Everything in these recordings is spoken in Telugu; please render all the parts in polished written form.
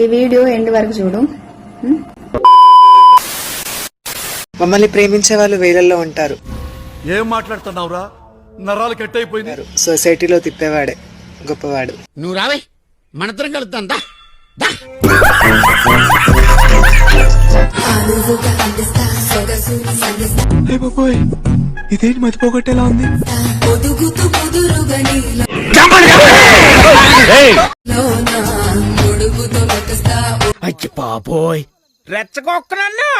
ఈ వీడియో ఎండ్ వరకు చూడు. మమ్మల్ని ప్రేమించే వాళ్ళు వేలల్లో ఉంటారు. ఏం మాట్లాడుతున్నావురా? నరాలు కట్ అయిపోయింది. సొసైటీలో తిప్పేవాడే గొప్పవాడు. నువ్వు రావే, మనద్దరం కలుద్దాం. ఇదేంటి మతిపోగొట్టేలా ఉంది? అచ్చి పాపోయ్, రెచ్చగొక్కనన్నా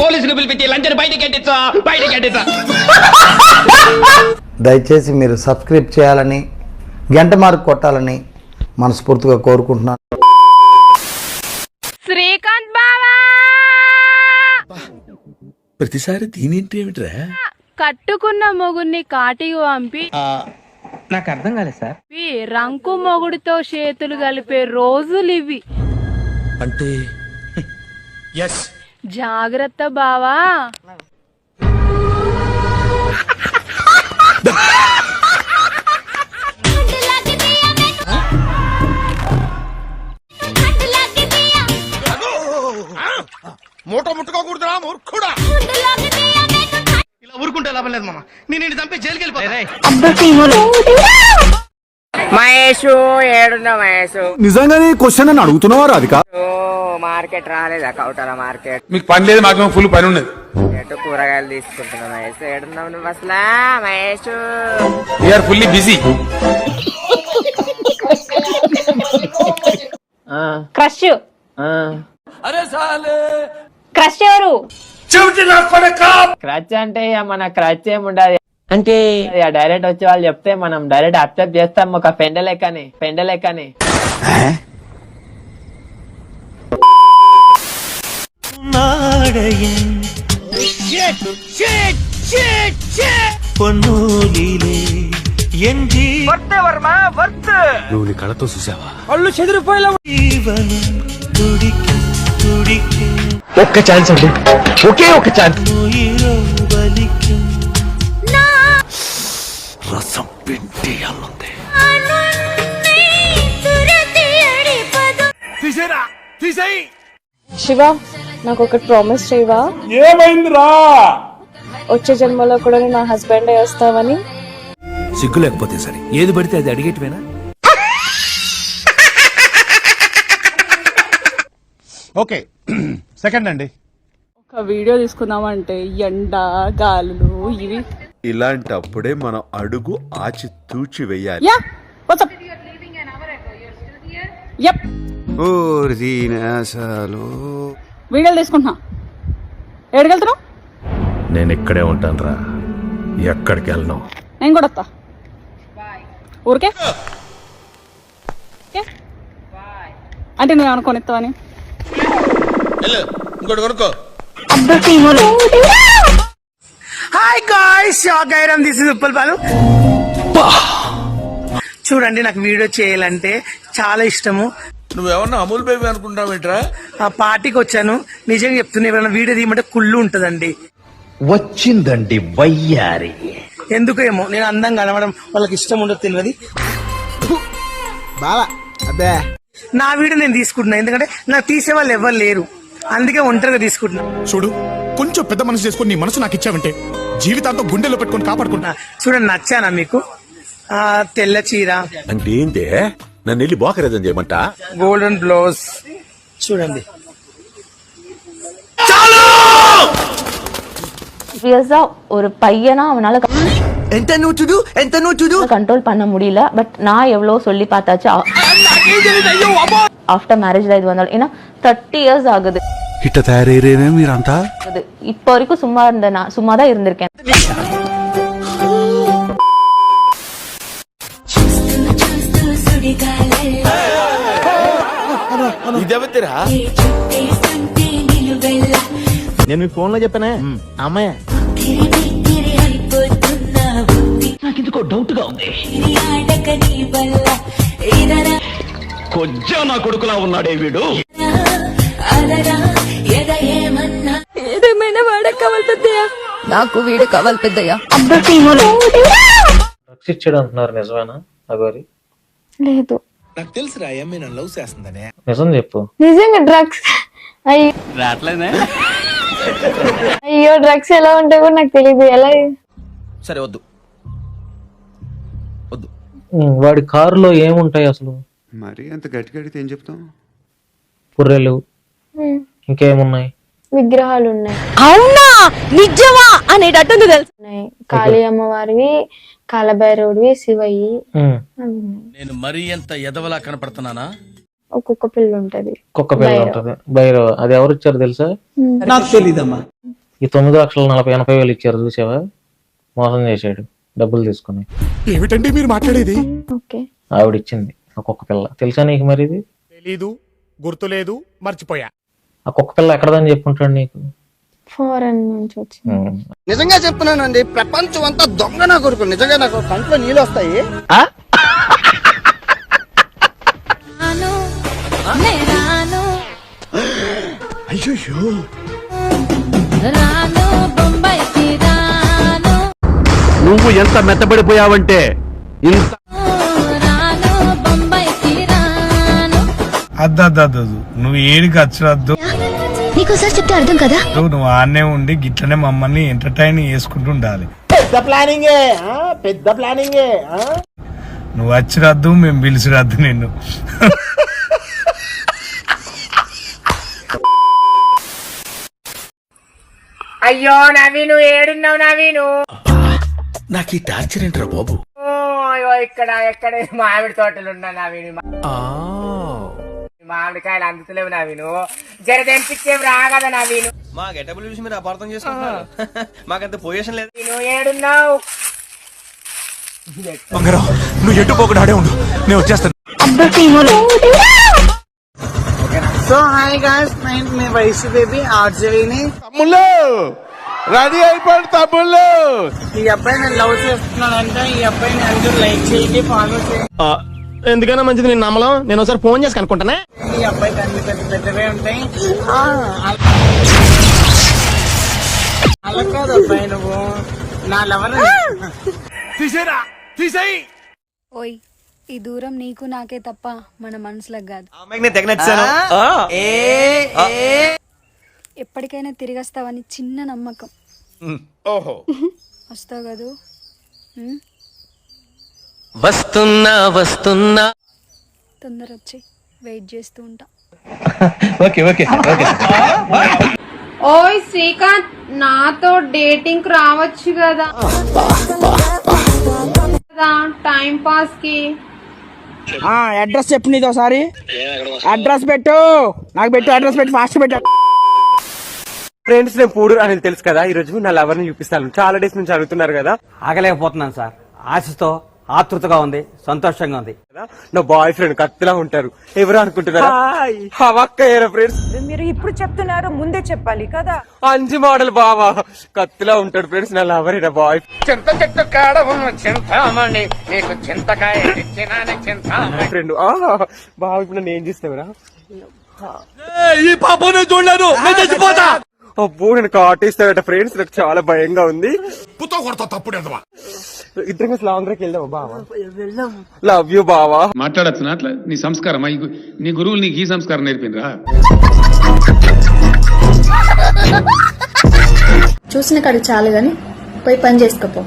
పోలీసులు పిలిపించి లంచం బయటికి ఎట్టించా. దయచేసి మీరు సబ్స్క్రైబ్ చేయాలని, గంట మార్క్ కొట్టాలని మనస్ఫూర్తిగా కోరుకుంటున్నాను. శ్రీకాంత్ బావా, ప్రతిసారి దీనింటి ఏమిట్రా? కట్టుకున్న మొగుడిని కాటికి పంపి నాకు అర్థం కాలేదు సార్. రంకు మొగుడితో చేతులు కలిపే రోజులు ఇవి. అంటే జాగ్రత్త బావా. మూట ముట్టుకోకూడదురా మూర్ఖుడా. ఇలా ఊరుకుంటే లాభం లేదు మామ. నేను చంపి జైలుకి వెళ్ళిపోతా. మహేష్ ఏడున్నా మహేష్? నిజంగానే క్వశ్చన్ అని అడుగుతున్నావా రాధిక? మార్కెట్ రాలేదా? కౌటల మార్కెట్ మీకు పని లేదు, మాకు ఫుల్ పని ఉన్నది. ఎటు కూరగాయలు తీసుకుంటున్నా మహేష్. ఏడున్నావు నువ్వు అసలా Mahesh? We are fully busy. Crush crush ఎవరు? క్రచ్ అంటే మన క్రచ్ ఏముండదు. అంటే డైరెక్ట్ వచ్చే వాళ్ళు చెప్తే మనం డైరెక్ట్ అక్సెప్ట్ చేస్తాం. ఒక పెండ లెక్కనే. నువ్వు నీ కళతో చూసావా? వాళ్ళు చెదిరిపోయేలా. ఒక్క ఛాన్స్ అండి, ఒకే ఒక ఛాన్స్. రసం పిండి అల్లుంది. తీసేయ్. శివ, నాకు ఒకటి ప్రామిస్ చేయవా? ఏమైందిరా? వచ్చే జన్మలో కూడా నా హస్బెండ్ అయి వస్తావని. సిగ్గు లేకపోతే సరే, ఏది పడితే అది అడిగేటివేనా? ఓకే, సెకండ్ అండి. ఒక వీడియో తీసుకుందామంటే ఎండ గాలులు ఇవి. ఇలాంటప్పుడే మనం అడుగు ఆచి తూచి వెయ్యాలి. వీడియోలు తీసుకుంటున్నా. ఎక్కడికెళ్తున్నావు? నేను ఇక్కడే ఉంటాను రా, ఎక్కడికి వెళ్ళను. నేను కూడా వస్తా. ఊరికే అంటే నువ్వు అనుకోని ఇస్తావని. ఇంకోటి కొనుక్కో. హాయ్ గాయ్స్, షాగైరం, దిస్ ఇస్ ఉప్పల్ బాలు. చూడండి, నాకు వీడియో చేయాలంటే చాలా ఇష్టము. నువ్వేమన్నా అమూల్ బేబీ అనుకుంటావేంట్రా? ఆ పార్టీకి వచ్చాను. నిజంగా చెప్తున్నా, ఎవరైనా వీడియో తీయమంటే కుళ్ళు ఉంటదండి. వచ్చిందండి వయ్యారి. ఎందుకేమో నేను అందంగా కనబడడం వాళ్ళకి ఇష్టం ఉండదు తెలియదు. నా వీడియో నేను తీసుకుంటున్నా, ఎందుకంటే నాకు తీసే వాళ్ళు ఎవరు లేరు, అందుకే ఒంటరిగా తీసుకుంటున్నా. చూడు, కొంచెం పెద్ద మనసు చేసుకుని నీ మనసు నాకు ఇచ్చావంటే జీవితాంతో గుండెలో పెట్టుకుని కాపాడుకుంటా. చూడండి, నచ్చానా మీకు? తెల్ల చీర అంటే ఏంటే? నన్ను వెళ్ళి బోకరేదని చేయమంట. గోల్డెన్ బ్లౌజ్ చూడండి. ஒரு பையனா அவனால கண்ட்ரோல் பண்ண முடியல. பட் நான் எவ்வளவு சொல்லி பார்த்தாச்சு. ఆఫ్టర్ మ్యారేజ్ లో ఇది వందాలి. ఏనా 30 years ఆగుது. ఇట్ట తయారయ్యేనే మీరంతా. இப்போ வரைக்கும் சும்மா தான் இருந்திருக்கேன். ఇదేవతిరా? నేను మీ ఫోన్ లో చెప్పానే అమ్మాయి. నాకు ఇందుకో డౌట్ గా ఉంది. కొంచెం నా కొడుకులా ఉన్నాడే వీడు. ఏదేమైనా వాడక కావాల్సిందే. నాకు వీడు కావాలి పెద్దయ్య. డ్రగ్స్ ఇచ్చాడు అంటున్నారు, నిజమేనా అగోరి? లేదు, నాకు తెలుసురా అమ్మాయి నన్ను లవ్ చేస్తుందనే. నిజం చెప్పు. నిజంగా డ్రగ్స్ అయ్యో డ్రగ్స్ ఎలా ఉంటాయి కూడా నాకు తెలియదు. ఎలా సరే వద్దు. వాడి కారులో ఏముంటాయి అసలు? మరి అంత గట్టిగా అడిగితే ఏం చెప్తాం? పుర్రెలు, ఇంకేమున్నాయి? విగ్రహాలు ఉన్నాయి. అవునా నిజమా అనేటట్టుంది తెలుసు. ఉన్నాయి కాళీ అమ్మవారివి, కాలభైరవుడివి, శివయ్యి నేను మరీ ఎంత ఎదవలా కనపడుతున్నానా? ఒక్కొక్క పిల్ల ఉంటది. కుక్క పిల్ల ఉంటది, భైరవ. అది ఎవరు ఇచ్చారు తెలుసా? నాకు తెలీదమ్మా. ఈ 9,40,80,000 ఇచ్చారు, చూసావా? మోసం చేశాడు, డబ్బులు తీసుకుని. ఏమిటండి మీరు మాట్లాడేది? ఓకే, ఆవిడ ఇచ్చింది ఆ కుక్క పిల్ల. తెలుసా నీకు మరి ఇది? తెలీదు, గుర్తులేదు, మర్చిపోయా. ఆ కుక్క పిల్ల ఎక్కడదని చెప్పుంటాడు నీకు? ఫారెన్ నుంచి వచ్చింది. నిజంగా చెప్తున్నానండి, ప్రపంచం అంతా దొంగ నా కొడుకు. నిజంగా నాకు కంట్లో నీళ్ళు వస్తాయి. అయ్యో నువ్వు ఎంత మెత్తబడిపోయావంటే ఇంత అద్దద్దు నువ్వు ఏడికి వచ్చరద్దు. నీకోసారి చెప్తే అర్థం కదా. నువ్వు ఆడనే ఉండి గిట్లనే మమ్మల్ని ఎంటర్టైన్ చేసుకుంటూ ఉండాలి. పెద్ద ప్లానింగే, పెద్ద ప్లానింగే. నువ్వు వచ్చిరద్దు, మేము పిలిచిరద్దు నిన్ను. అయ్యో నవీను, ఏడున్నావు నవీను? నాకు ఈ టార్చర్ ఏంట్రా బాబు? ఇక్కడ ఎక్కడ మామిడి తోటలు ఉన్నా నవీను. మామిడికాయలు అందుతలేవు నవీను. జర తెంపించేవి రాగదా నవీను? మా గెటబుల్ చూసి మీరు అపార్థం చేసుకుంటున్నారు. మాకంత పొజిషన్ లేదు. నువ్వు ఏడున్నావు? బంగారం, నువ్వు ఎటు పోకుండా ఉండు, నేను వచ్చేస్తాను. సో హాయ్ గాయ్స్, మీ వయసు బేబీ ఆర్జేని. తమ్ముళ్ళు రెడీ అయిపోయి తమ్ముళ్ళు. ఈ అబ్బాయి నేను లవ్ చేస్తున్నానంటే ఈ అబ్బాయిని అందరూ లైక్ చేయండి, ఫాలో చేయండి. ఎందుకైనా మంచిది నేను నమ్మలం. నేను ఒకసారి ఫోన్ చేసి కనుక్కుంటానే. ఈ అబ్బాయికి అన్ని పెద్ద పెద్దవే ఉంటాయి. అలా కాదు అబ్బాయి, నువ్వు నా లవర్. తీసేరా, తీసేయి. ఓయ్, ఈ దూరం నీకు నాకే తప్ప మన మనసులకు కాదు. నేను తెగ నచ్చాను. ఎప్పటికైనా తిరిగి వస్తావని చిన్న నమ్మకం. ఓహో, వస్తావు కదూ? వస్తున్నా వస్తున్నా. తొందర వచ్చి వెయిట్ చేస్తూ ఉంటా. Okay okay okay. ఓయ్ శ్రీకాంత్, నాతో డేటింగ్ రావచ్చు కదా టైం పాస్ కి. అడ్రస్ చెప్పు నీతో ఒకసారి. అడ్రస్ పెట్టు, నాకు పెట్టు, అడ్రస్ పెట్టు, ఫాస్ట్ పెట్టు. ఫ్రెండ్స్, నేను పూడూరు అనేది తెలుసు కదా. ఈ రోజు నా లవర్ ని చూపిస్తాను. చాలా డేస్ నుంచి అడుగుతున్నారు కదా. ఆగలేకపోతున్నాను సార్, ఆశతో ఆతృతగా ఉంది, సంతోషంగా ఉంది. నా బాయ్ ఫ్రెండ్ కత్తిలా ఉంటారు. ఎవరు అనుకుంటున్నారా? హవక్కయ్యారా ఫ్రెండ్స్? మీరు ఇప్పుడు చెప్తున్నారు, ముందే చెప్పాలి కదా. అంజి మోడల్ బావా కత్తిలా ఉంటాడు ఫ్రెండ్స్. నా లవర్ నా బాయ్ చింత చెట్టు కాడ ఉన్న చింతామణి, నీకు చింతకాయ తెచ్చినానే చింతామణి. ఫ్రెండ్. బావ ఇప్పుడు నన్ను ఏం చేస్తావురా? ఈ పాప నేను చూడలేదు, నేను చచ్చిపోతా. అబ్బో, నేను కాటేస్తాడట ఫ్రెండ్స్. నాకు చాలా భయంగా ఉంది. పుతో కొడతా, తప్పుడు ఎదవా. ఇద్దరం కలిసి లాంగ్ డ్రైవ్ వెళ్దామా బావా? లవ్ యూ బావా. మాట్లాడచ్చు అట్లా నీ సంస్కారం, నీ గురువులు నీకు ఈ సంస్కారం నేర్పినరా? చూసిన కాడికి చాలు గాని పోయి పని చేసుకోపో.